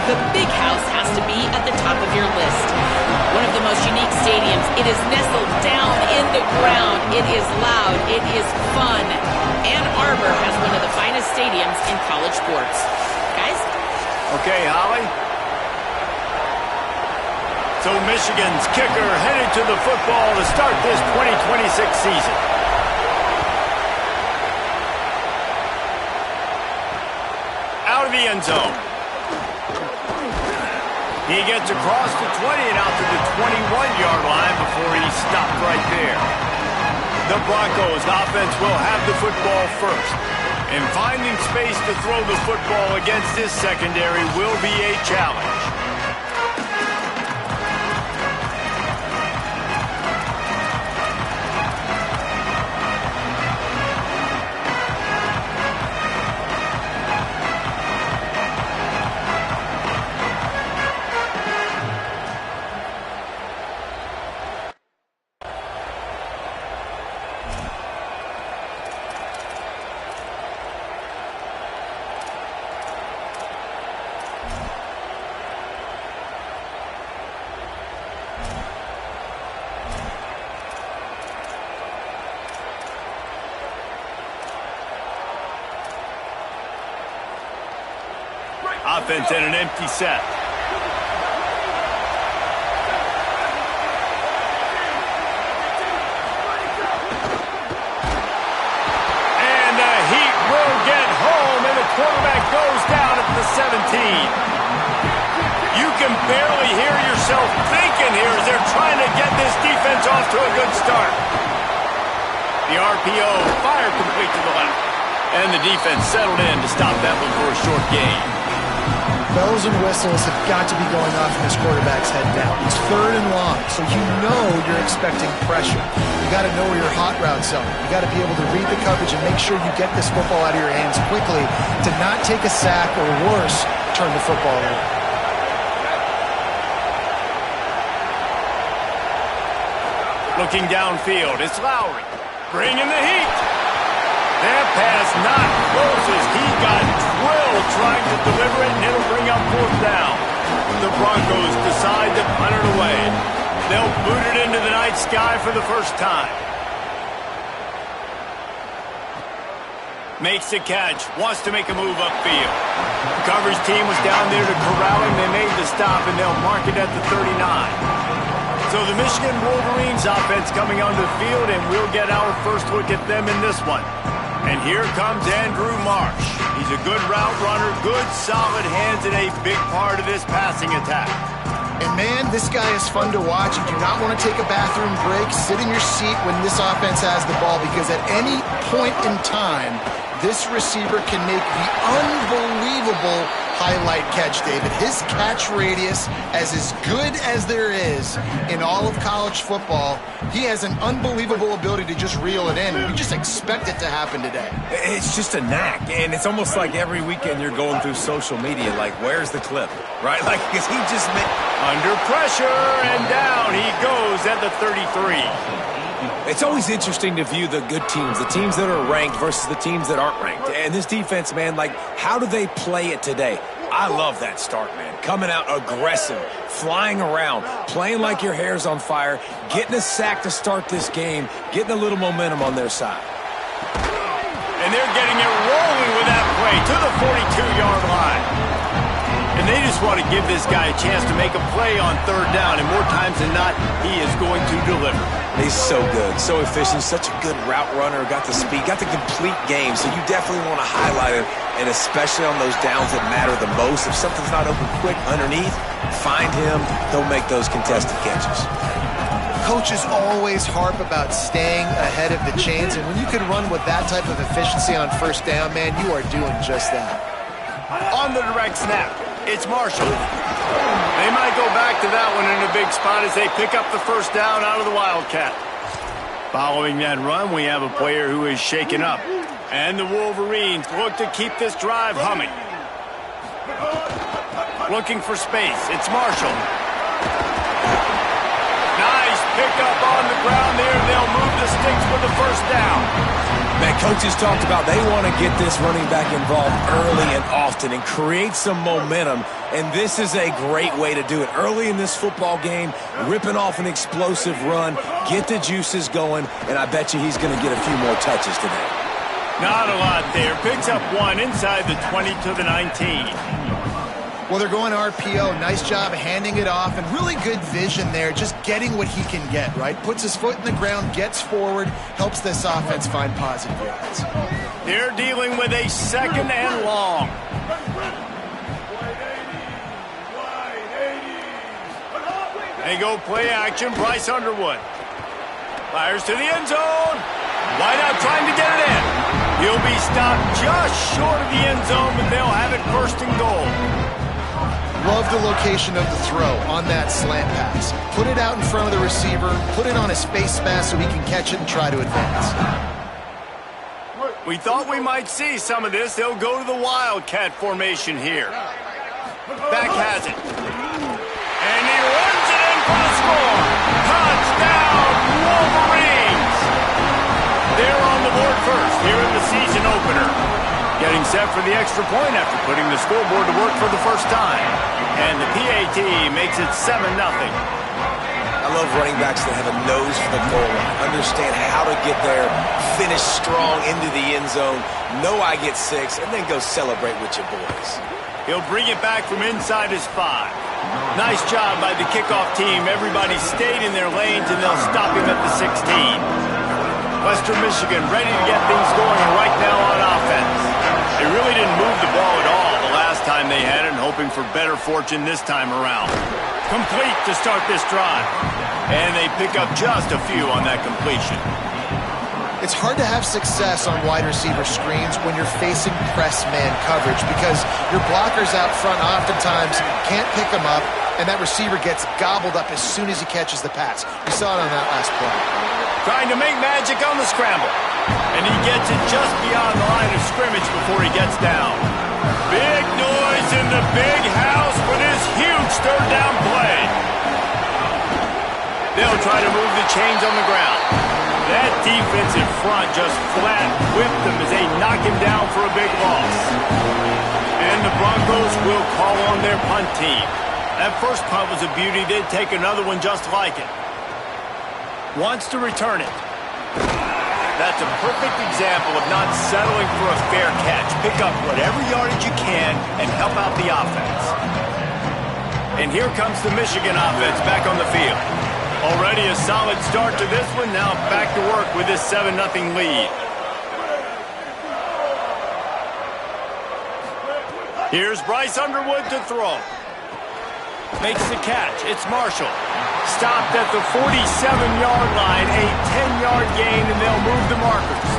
the Big House has to be at the top of your list. One of the most unique stadiums. It is nestled down in the ground. It is loud. It is fun. Ann Arbor has one of the finest stadiums in college sports. Guys? Okay, Holly. So Michigan's kicker headed to the football to start this 2026 season. Out of the end zone. He gets across the 20 and out to the 21-yard line before he stopped right there. The Broncos offense will have the football first. And finding space to throw the football against this secondary will be a challenge. Offense in an empty set. And the Heat will get home, and the quarterback goes down at the 17. You can barely hear yourself thinking here as they're trying to get this defense off to a good start. The RPO fire complete to the left. And the defense settled in to stop that one for a short gain. Bells and whistles have got to be going off in this quarterback's head now. It's 3rd and long, so you know you're expecting pressure. You got to know where your hot routes are. You got to be able to read the coverage and make sure you get this football out of your hands quickly to not take a sack or worse, turn the football over. Looking downfield, it's Lowry. Bringing the heat. That pass not close as he got drilled trying to deliver it, and it'll bring up 4th down. The Broncos decide to punt it away. They'll boot it into the night sky for the first time. Makes the catch, wants to make a move upfield. The coverage team was down there to corral him. They made the stop, and they'll mark it at the 39. So the Michigan Wolverines offense coming onto the field, and we'll get our first look at them in this one. And here comes Andrew Marsh. He's a good route runner, good solid hands, and a big part of this passing attack. And man, this guy is fun to watch. You do not want to take a bathroom break. Sit in your seat when this offense has the ball, because at any point in time, this receiver can make the unbelievable highlight catch, David. His catch radius is as good as there is in all of college football. He has an unbelievable ability to just reel it in. We just expect it to happen today. It's just a knack, and it's almost like every weekend you're going through social media, like, where's the clip, right? Like, because he just under pressure, and down he goes at the 33. It's always interesting to view the good teams, the teams that are ranked versus the teams that aren't ranked. And this defense, man, like, how do they play it today? I love that start, man. Coming out aggressive, flying around, playing like your hair's on fire, getting a sack to start this game, getting a little momentum on their side. And they're getting it rolling with that play to the 42-yard line. And they just want to give this guy a chance to make a play on 3rd down, and more times than not, he is going to deliver. He's so good, so efficient, such a good route runner, got the speed, got the complete game, so you definitely want to highlight him, and especially on those downs that matter the most. If something's not open quick underneath, find him, he'll make those contested catches. Coaches always harp about staying ahead of the chains, and when you can run with that type of efficiency on 1st down, man, you are doing just that. On the direct snap, it's Marshall. They might go back to that one in a big spot as they pick up the 1st down out of the Wildcat. Following that run, we have a player who is shaken up. And the Wolverines look to keep this drive humming. Looking for space, it's Marshall. Nice pick up on the ground there. They'll move the sticks for the 1st down. Man, coaches talked about they want to get this running back involved early and often and create some momentum, and this is a great way to do it. Early in this football game, ripping off an explosive run, get the juices going, and I bet you he's going to get a few more touches today. Not a lot there. Picks up one inside the 20 to the 19. Well, they're going RPO. Nice job handing it off, and really good vision there, just getting what he can get, right? Puts his foot in the ground, gets forward, helps this offense find positive yards. They're dealing with a second and long. They go play action. Bryce Underwood fires to the end zone. Wide out trying to get it in. He'll be stopped just short of the end zone, but they'll have it first and goal. Love the location of the throw on that slant pass. Put it out in front of the receiver, put it on his face mask so he can catch it and try to advance. We thought we might see some of this. They'll go to the Wildcat formation here. Back has it. And he runs it in for the score. Touchdown, Wolverines! They're on the board first here in the season opener. Getting set for the extra point after putting the scoreboard to work for the first time. And the PAT makes it 7-0. I love running backs that have a nose for the goal line, understand how to get there, finish strong into the end zone, know I get 6, and then go celebrate with your boys. He'll bring it back from inside his 5. Nice job by the kickoff team. Everybody stayed in their lanes, and they'll stop him at the 16. Western Michigan ready to get things going right now on offense. They really didn't move the ball at all the last time they had it, and hoping for better fortune this time around. Complete to start this drive. And they pick up just a few on that completion. It's hard to have success on wide receiver screens when you're facing press man coverage because your blockers out front oftentimes can't pick them up, and that receiver gets gobbled up as soon as he catches the pass. We saw it on that last play. Trying to make magic on the scramble. And he gets it just beyond the line of scrimmage before he gets down. Big noise in the big house for this huge third down play. They'll try to move the chains on the ground. That defense in front just flat whipped them as they knock him down for a big loss. And the Broncos will call on their punt team. That first punt was a beauty. They'd take another one just like it. Wants to return it. That's a perfect example of not settling for a fair catch. Pick up whatever yardage you can and help out the offense. And here comes the Michigan offense back on the field. Already a solid start to this one. Now back to work with this 7-0 lead. Here's Bryce Underwood to throw. Makes the catch. It's Marshall. Stopped at the 47-yard line, a 10-yard gain, and they'll move the markers.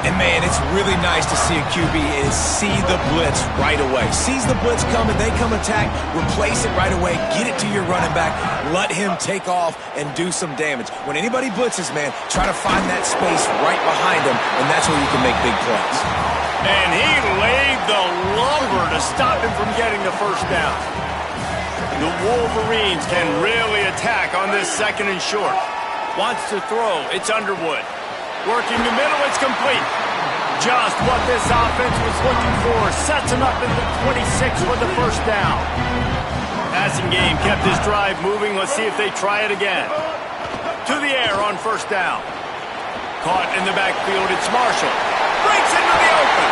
And, man, it's really nice to see a QB and see the blitz right away. Sees the blitz coming, they come attack, replace it right away, get it to your running back, let him take off and do some damage. When anybody blitzes, man, try to find that space right behind him, and that's where you can make big plays. And he laid the lumber to stop him from getting the first down. The Wolverines can really attack on this second and short. Wants to throw. It's Underwood. Working the middle. It's complete. Just what this offense was looking for. Sets him up at the 26 for the first down. Passing game kept this drive moving. Let's see if they try it again. To the air on first down. Caught in the backfield. It's Marshall. Breaks into the open.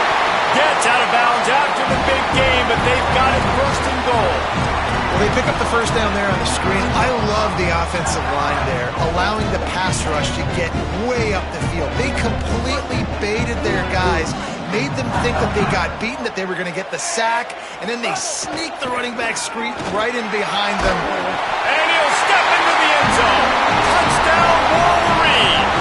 Gets out of bounds after the big game, but they've got it first and goal. Well, they pick up the first down there on the screen. I love the offensive line there, allowing the pass rush to get way up the field. They completely baited their guys, made them think that they got beaten, that they were going to get the sack, and then they sneak the running back screen right in behind them. And he'll step into the end zone. Touchdown, Wolverines!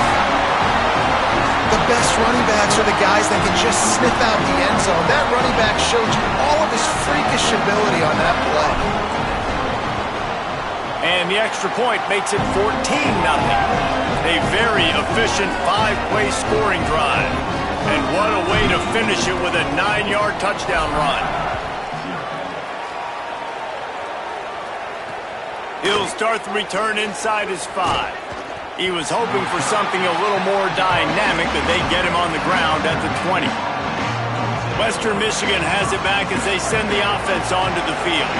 The best running backs are the guys that can just sniff out the end zone. That running back showed you all of his freakish ability on that play. And the extra point makes it 14-0. A very efficient 5-play scoring drive. And what a way to finish it with a 9-yard touchdown run. He'll start the return inside his 5. He was hoping for something a little more dynamic, but they get him on the ground at the 20. Western Michigan has it back as they send the offense onto the field.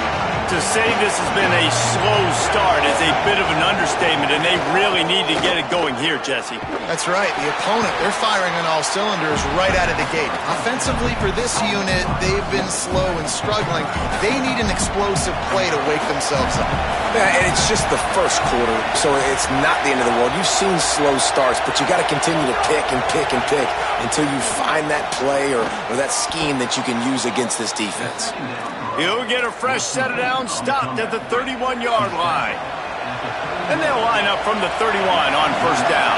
To say this has been a slow start is a bit of an understatement, and they really need to get it going here, Jesse. That's right. The opponent, they're firing on all cylinders right out of the gate. Offensively for this unit, they've been slow and struggling. They need an explosive play to wake themselves up. Yeah, and it's just the first quarter, so it's not the end of the world. You've seen slow starts, but you got to continue to pick and pick and pick until you find that play or that scheme that you can use against this defense. He'll get a fresh set of downs stopped at the 31-yard line. And they'll line up from the 31 on first down.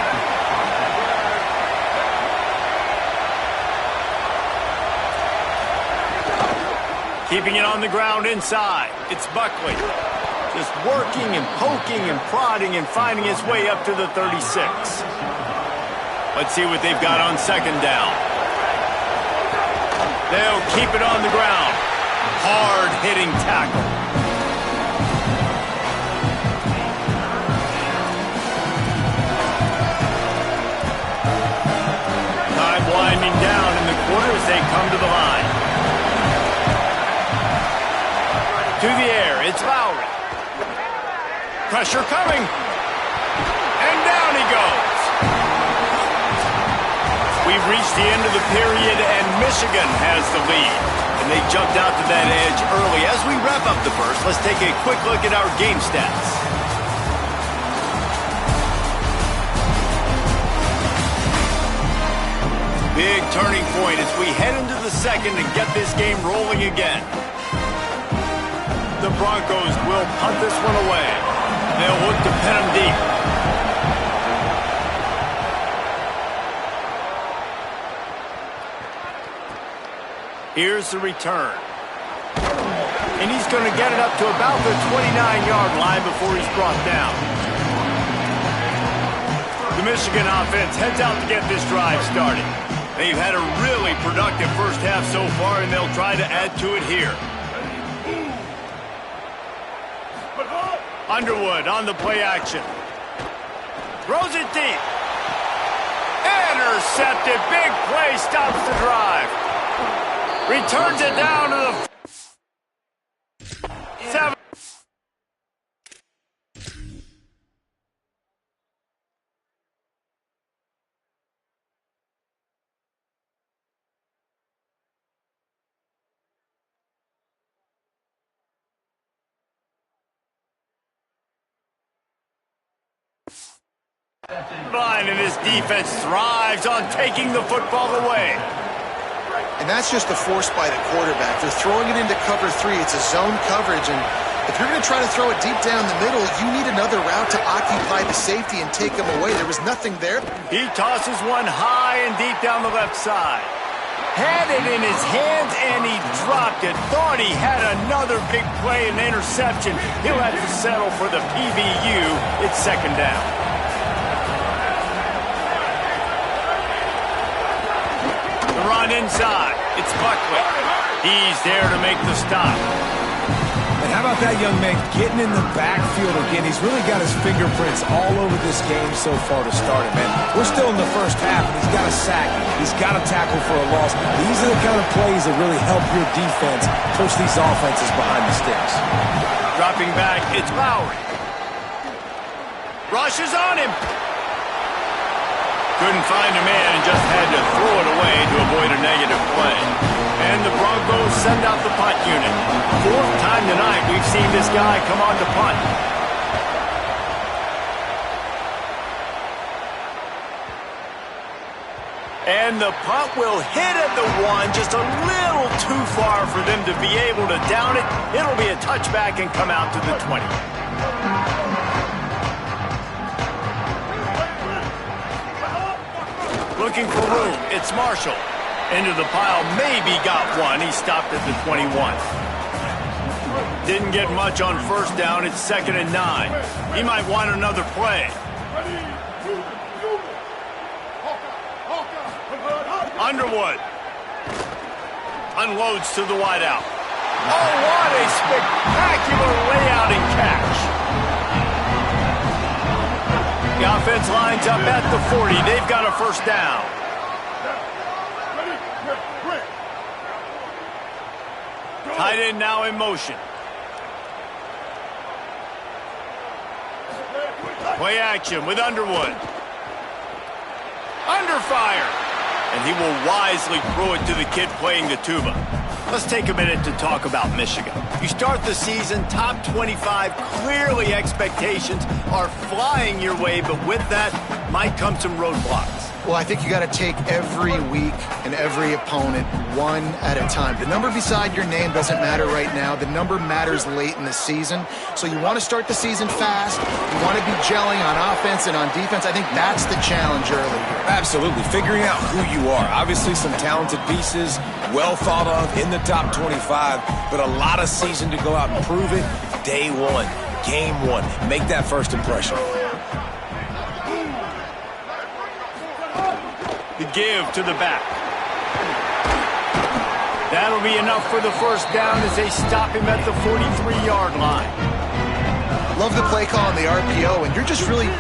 Keeping it on the ground inside. It's Buckley. Just working and poking and prodding and finding his way up to the 36. Let's see what they've got on second down. They'll keep it on the ground. Hard-hitting tackle. Time winding down in the quarter as they come to the line. To the air, it's Lowry. Pressure coming. And down he goes. We've reached the end of the period, and Michigan has the lead. And they jumped out to that edge early. As we wrap up the first, let's take a quick look at our game stats. Big turning point as we head into the second and get this game rolling again. The Broncos will punt this one away. They'll look to pin them deep. Here's the return. And he's going to get it up to about the 29-yard line before he's brought down. The Michigan offense heads out to get this drive started. They've had a really productive first half so far, and they'll try to add to it here. Underwood on the play action. Throws it deep. Intercepted. Big play stops the drive. Returns it down to the 7. Line, and his defense thrives on taking the football away. And that's just the force by the quarterback. They're throwing it into cover 3. It's a zone coverage, and if you're going to try to throw it deep down the middle, you need another route to occupy the safety and take him away. There was nothing there. He tosses one high and deep down the left side. Had it in his hands, and he dropped it. Thought he had another big play and interception. He'll have to settle for the PBU. It's second down. The run inside. It's Buckley. He's there to make the stop. And how about that young man getting in the backfield again? He's really got his fingerprints all over this game so far to start it, man. We're still in the first half, and he's got a sack. He's got a tackle for a loss. These are the kind of plays that really help your defense push these offenses behind the sticks. Dropping back, it's Lowry. Rushes on him. Couldn't find a man and just had to throw it away to avoid a negative play. And the Broncos send out the punt unit. Fourth time tonight we've seen this guy come on to punt. And the punt will hit at the 1, just a little too far for them to be able to down it. It'll be a touchback and come out to the 20. Looking for room. It's Marshall. Into the pile. Maybe got one. He stopped at the 21. Didn't get much on first down. It's 2nd and 9. He might want another play. Underwood. Unloads to the wideout. Oh, what a spectacular layout and catch. The offense lines up at the 40. They've got a first down. Tight end now in motion. Play action with Underwood. Under fire. And he will wisely throw it to the kid playing the tuba. Let's take a minute to talk about Michigan. You start the season top 25. Clearly expectations are flying your way, but with that might come some roadblocks. Well, I think you got to take every week and every opponent one at a time. The number beside your name doesn't matter right now. The number matters late in the season. So you want to start the season fast. You want to be gelling on offense and on defense. I think that's the challenge early here. Absolutely. Figuring out who you are. Obviously some talented pieces, well thought of in the top 25, but a lot of season to go out and prove it. Day one, game one. Make that first impression. The give to the back. That'll be enough for the first down as they stop him at the 43-yard line. Love the play call on the RPO, and you're just really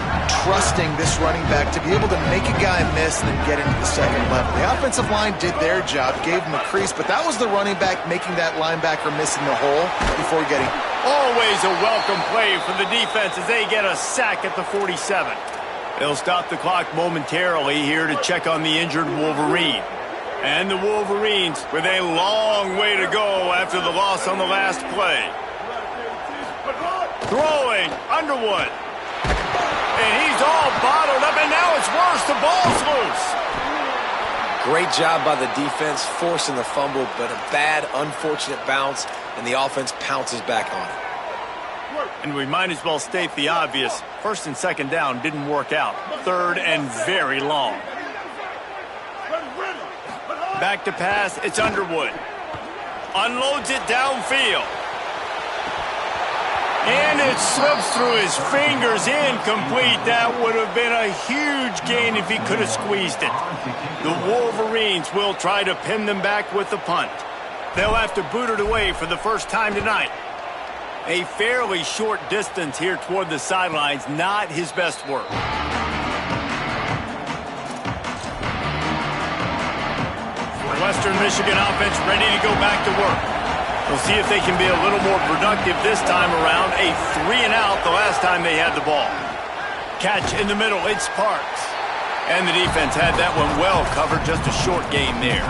trusting this running back to be able to make a guy miss and then get into the second level. The offensive line did their job, gave him a crease, but that was the running back making that linebacker miss in the hole before getting. Always a welcome play for the defense as they get a sack at the 47. They'll stop the clock momentarily here to check on the injured Wolverine. And the Wolverines with a long way to go after the loss on the last play. Throwing, Underwood. And he's all bottled up, and now it's worse. The ball's loose. Great job by the defense forcing the fumble, but a bad, unfortunate bounce, and the offense pounces back on it. And we might as well state the obvious. First and second down didn't work out. Third and very long. Back to pass, it's Underwood. Unloads it downfield. And it slips through his fingers, incomplete. That would have been a huge gain if he could have squeezed it. The Wolverines will try to pin them back with the punt. They'll have to boot it away for the first time tonight. A fairly short distance here toward the sidelines, not his best work. Western Michigan offense ready to go back to work. We'll see if they can be a little more productive this time around. A 3-and-out the last time they had the ball. Catch in the middle, it's Parks. And the defense had that one well covered, just a short gain there.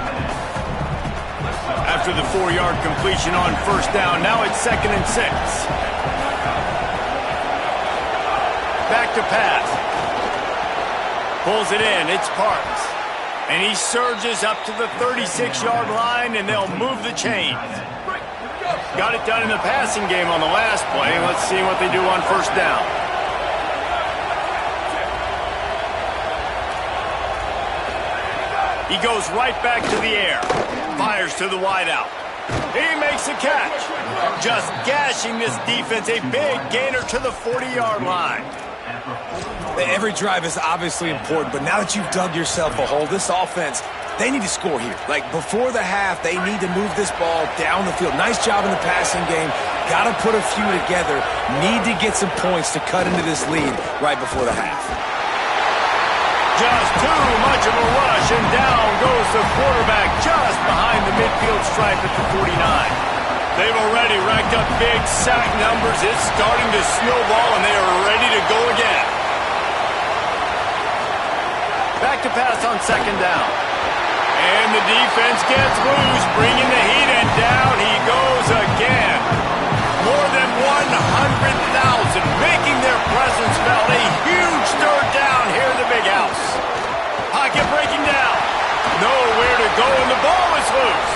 After the 4-yard completion on first down, now it's 2nd and 6. Back to pass. Pulls it in, it's Parks. And he surges up to the 36-yard line, and they'll move the chains. Got it done in the passing game on the last play. Let's see what they do on first down. He goes right back to the air. Fires to the wideout. He makes a catch. Just gashing this defense. A big gainer to the 40-yard line. Every drive is obviously important, but now that you've dug yourself a hole, this offense, they need to score here. Like, before the half, they need to move this ball down the field. Nice job in the passing game. Got to put a few together. Need to get some points to cut into this lead right before the half. Just too much of a rush, and down goes the quarterback just behind the midfield stripe at the 49. They've already racked up big sack numbers. It's starting to snowball, and they are ready to go again. Back to pass on second down. And the defense gets loose, bringing the heat, and down he goes again. More than 100,000 making their presence felt. A huge third down here in the big house. Pocket breaking down. Nowhere to go, and the ball is loose.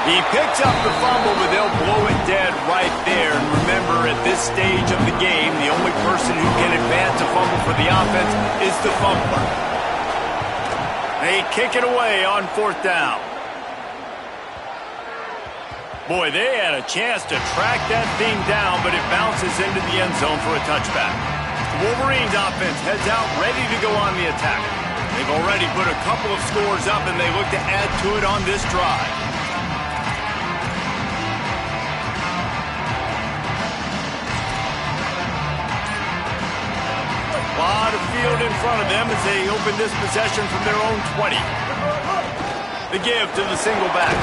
He picks up the fumble, but they'll blow it dead right there. And remember, at this stage of the game, the only person who can advance a fumble for the offense is the fumbler. They kick it away on fourth down. Boy, they had a chance to track that thing down, but it bounces into the end zone for a touchback. The Wolverines offense heads out ready to go on the attack. They've already put a couple of scores up, and they look to add to it on this drive. A lot of front of them as they open this possession from their own 20. The give to the single back.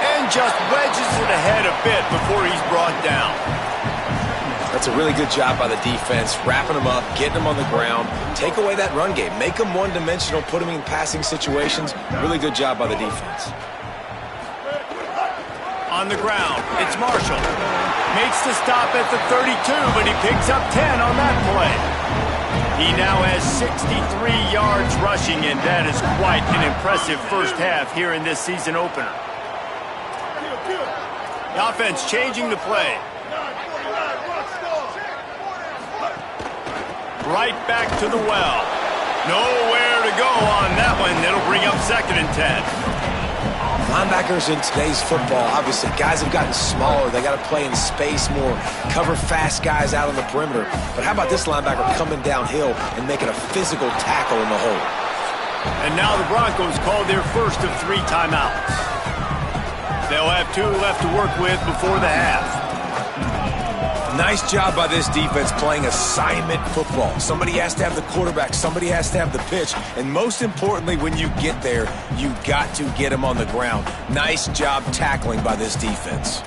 And just wedges it ahead a bit before he's brought down. That's a really good job by the defense, wrapping them up, getting them on the ground. Take away that run game. Make them one-dimensional, put them in passing situations. Really good job by the defense. On the ground, it's Marshall. Makes the stop at the 32, but he picks up 10 on that play. He now has 63 yards rushing, and that is quite an impressive first half here in this season opener. The offense changing the play. Right back to the well. Nowhere to go on that one. It'll bring up 2nd and 10. Linebackers in today's football, obviously, guys have gotten smaller. They got to play in space more, cover fast guys out on the perimeter. But how about this linebacker coming downhill and making a physical tackle in the hole? And now the Broncos called their first of 3 timeouts. They'll have 2 left to work with before the half. Nice job by this defense playing assignment football. Somebody has to have the quarterback. Somebody has to have the pitch. And most importantly, when you get there, you got to get him on the ground. Nice job tackling by this defense.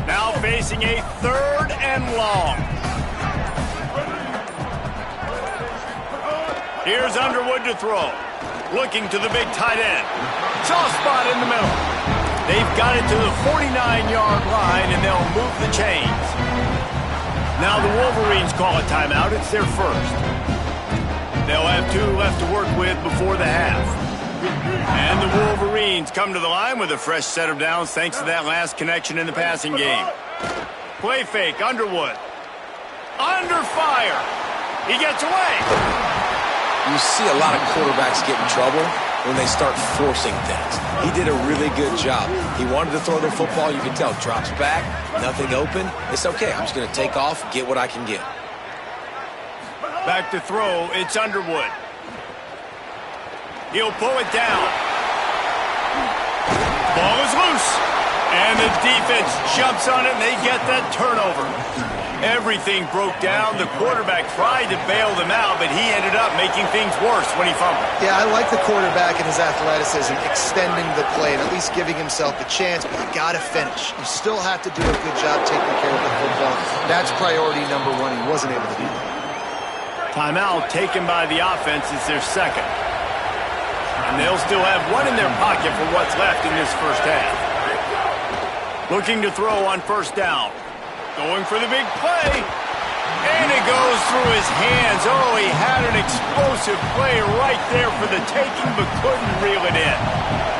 Now facing a 3rd and long. Here's Underwood to throw. Looking to the big tight end. Soft spot in the middle. They've got it to the 49-yard line, and they'll move the chains. Now the Wolverines call a timeout. It's their first. They'll have 2 left to work with before the half. And the Wolverines come to the line with a fresh set of downs thanks to that last connection in the passing game. Play fake, Underwood. Under fire. He gets away. You see a lot of quarterbacks get in trouble when they start forcing things. He did a really good job. He wanted to throw the football. You can tell. Drops back, nothing open. It's okay. I'm just going to take off, get what I can get. Back to throw. It's Underwood. He'll pull it down. Ball is loose. And the defense jumps on it, and they get that turnover. Everything broke down. The quarterback tried to bail them out, but he ended up making things worse when he fumbled. Yeah, I like the quarterback and his athleticism, extending the play and at least giving himself a chance, but you got to finish. You still have to do a good job taking care of the football. That's priority number 1. He wasn't able to do that. Timeout taken by the offense is their 2nd. And they'll still have 1 in their pocket for what's left in this first half. Looking to throw on 1st down. Going for the big play. And it goes through his hands. Oh, he had an explosive play right there for the taking, but couldn't reel it in.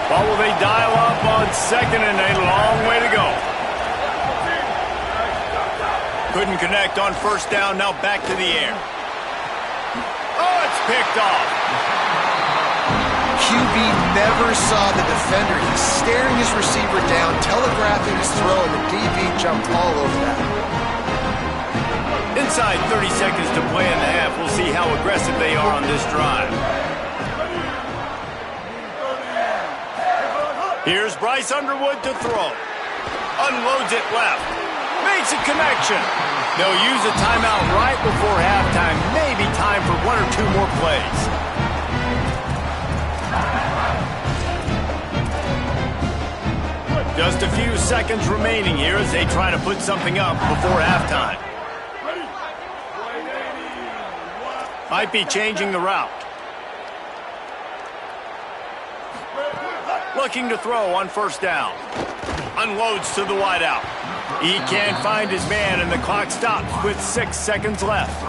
Well, will they dial up on 2nd and a long way to go? Couldn't connect on 1st down. Now back to the air. Oh, it's picked off. QB never saw the defender. He's staring his receiver down, telegraphing his throw, and the DB jumped all over that. Inside 30 seconds to play in the half. We'll see how aggressive they are on this drive. Here's Bryce Underwood to throw. Unloads it left. Makes a connection. They'll use a timeout right before halftime. Maybe time for 1 or 2 more plays. Just a few seconds remaining here as they try to put something up before halftime. Might be changing the route. Looking to throw on 1st down. Unloads to the wideout. He can't find his man, and the clock stops with 6 seconds left.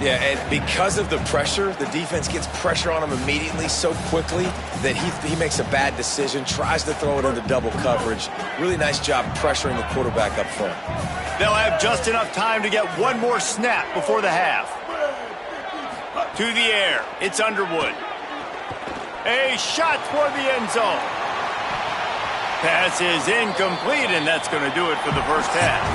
Yeah, and because of the pressure, the defense gets pressure on him immediately so quickly that he makes a bad decision, tries to throw it into double coverage. Really nice job pressuring the quarterback up front. They'll have just enough time to get 1 more snap before the half. To the air, it's Underwood. A shot toward the end zone. Pass is incomplete, and that's going to do it for the first half.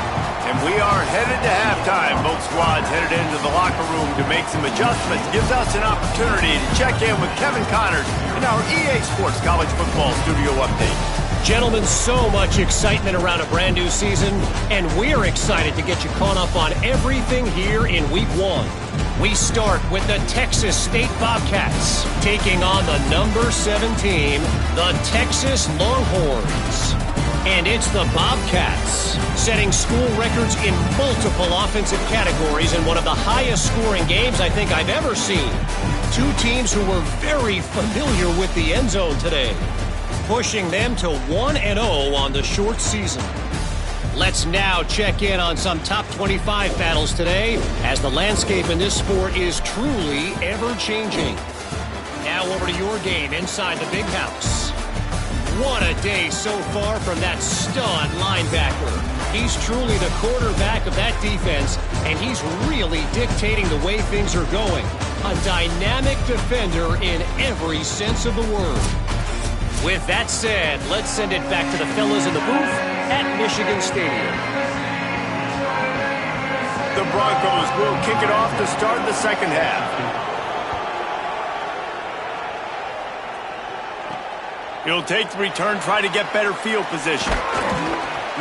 And we are headed to halftime. Both squads headed into the locker room to make some adjustments. Gives us an opportunity to check in with Kevin Connors in our EA Sports College Football Studio Update. Gentlemen, so much excitement around a brand new season, and we're excited to get you caught up on everything here in Week 1. We start with the Texas State Bobcats taking on the number 7 team, the Texas Longhorns. And it's the Bobcats setting school records in multiple offensive categories in one of the highest scoring games I think I've ever seen. Two teams who were very familiar with the end zone today, pushing them to 1-0 on the short season. Let's now check in on some top 25 battles today, as the landscape in this sport is truly ever-changing. Now over to your game inside the big house. What a day so far from that stud linebacker. He's truly the quarterback of that defense, and he's really dictating the way things are going. A dynamic defender in every sense of the word. With that said, let's send it back to the fellas in the booth at Michigan Stadium. The Broncos will kick it off to start the second half. He'll take the return, try to get better field position.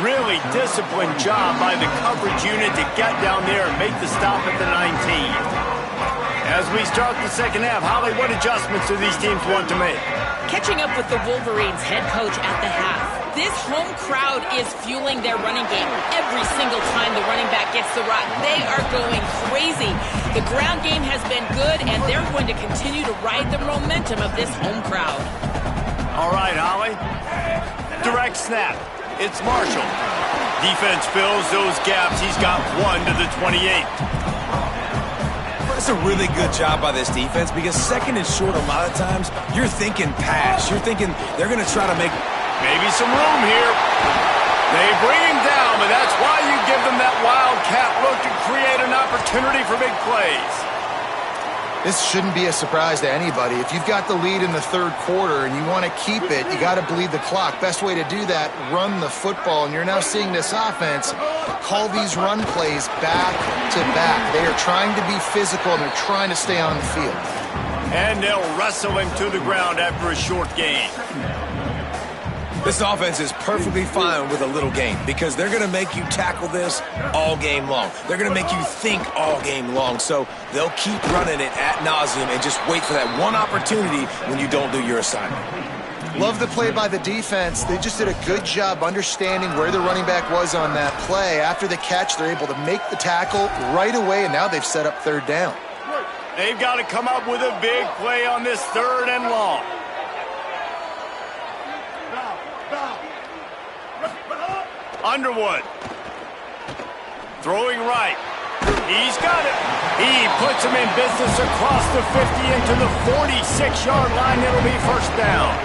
Really disciplined job by the coverage unit to get down there and make the stop at the 19. As we start the second half, Holly, what adjustments do these teams want to make? Catching up with the Wolverines head coach at the half. This home crowd is fueling their running game. Every single time the running back gets the rock, they are going crazy. The ground game has been good, and they're going to continue to ride the momentum of this home crowd. All right, Holly. Direct snap. It's Marshall. Defense fills those gaps. He's got 1 to the 28. That's a really good job by this defense, because second and short a lot of times, you're thinking pass. You're thinking they're going to try to make maybe some room here. They bring him down, but that's why you give them that wildcat look to create an opportunity for big plays. This shouldn't be a surprise to anybody. If you've got the lead in the third quarter and you want to keep it, you got to bleed the clock. Best way to do that, run the football. And you're now seeing this offense call these run plays back to back. They are trying to be physical, and they're trying to stay on the field. And they'll wrestle him to the ground after a short gain. This offense is perfectly fine with a little game, because they're going to make you tackle this all game long. They're going to make you think all game long. So they'll keep running it ad nauseum and just wait for that one opportunity when you don't do your assignment. Love the play by the defense. They just did a good job understanding where the running back was on that play. After the catch, they're able to make the tackle right away, and now they've set up third down. They've got to come up with a big play on this third and long. Underwood. Throwing right. He's got it. He puts him in business across the 50 into the 46-yard line. It'll be first down.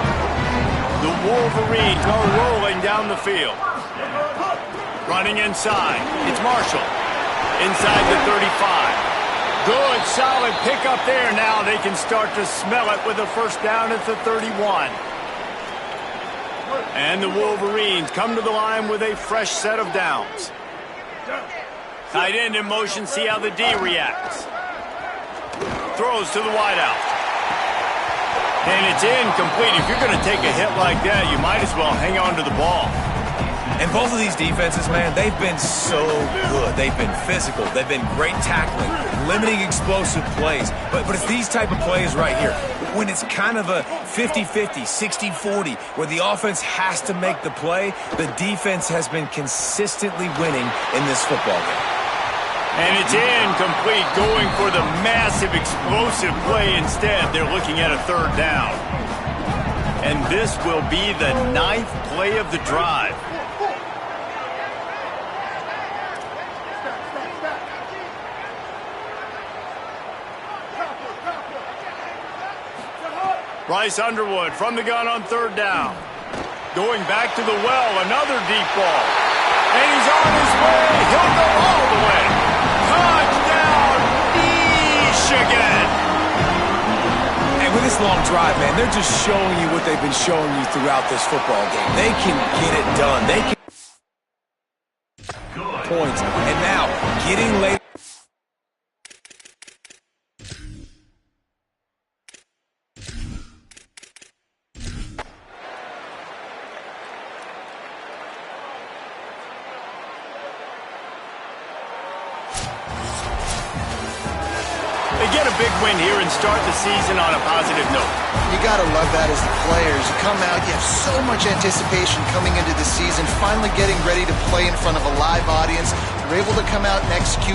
The Wolverines are rolling down the field. Running inside. It's Marshall. Inside the 35. Good, solid pickup there. Now they can start to smell it with a first down at the 31. And the Wolverines come to the line with a fresh set of downs. Tight end in motion, see how the D reacts. Throws to the wideout. And it's incomplete. If you're going to take a hit like that, you might as well hang on to the ball. And both of these defenses, man, they've been so good. They've been physical. They've been great tackling, limiting explosive plays. But it's these type of plays right here, when it's kind of a 50-50, 60-40, where the offense has to make the play, the defense has been consistently winning in this football game. And it's incomplete, going for the massive explosive play instead. They're looking at a third down. And this will be the 9th play of the drive. Bryce Underwood from the gun on third down. Going back to the well, another deep ball. And he's on his way. He'll go all the way. Touchdown, Michigan. And with this long drive, man, they're just showing you what they've been showing you throughout this football game. They can get it done. They can points. And now, getting late. big win here and start the season on a positive note. You got to love that as the players. You come out, you have so much anticipation coming into the season, finally getting ready to play in front of a live audience. You're able to come out and execute